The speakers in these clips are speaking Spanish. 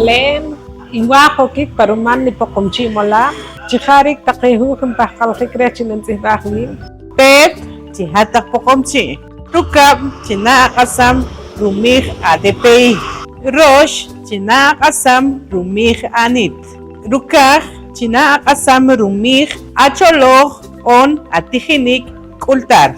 Jerusalén, Iwajoquic, Paruman, Nipoconchimola, Chijarik, Takehukim, Pajaljic, Chinantzibahli, Pet, Chihatak Pocomchi, Rukab, Chinak Asam, Rumich ADPI, Rosh, Chinak Asam, Rumich Anit, Rukaj, Chinak Asam, Rumich Acholog, On Atijinik, Kultar,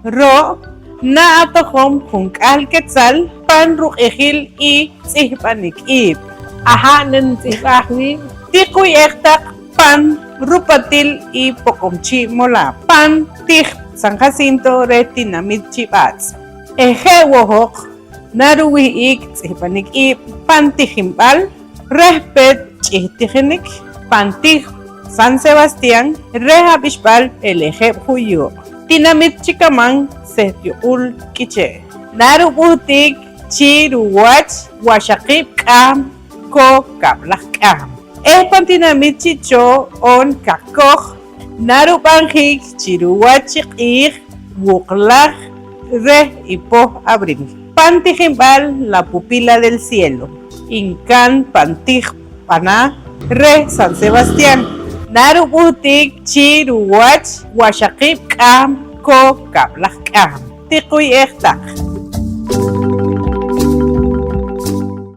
Ro, Naatohom, Junkal Quetzal, Pan Rujejil y Tzihpanik Ib, Ahanen Tzibahli, Tikuyektak, Pan Rupatil y Pocomchi Mola, Pan Tij San Jacinto Retinamit Chibats, Ejewohok, Naruwi Ik Tzihpanik Ib, Pan Tijimbal, Respet Chihtijinik, Pan Tij San Sebastián, Rehabishbal Elejeb Huyo, Tinamit Chicamán, Setiul Kiche, Narubutik, Chiruwach, Washakib Kam, Ko Kablach Kam. Espantinamit Chicho, On Kakoj, Narubanjik, Chiruwachik Ir, Wuklach, Re y Po Abril. Pantijimbal, la pupila del cielo. Incan Pantij Paná, Re San Sebastián. Narubutik, Chiruwach, Washakib Kam, Ko Kablach Kam. Tikuy Ektak.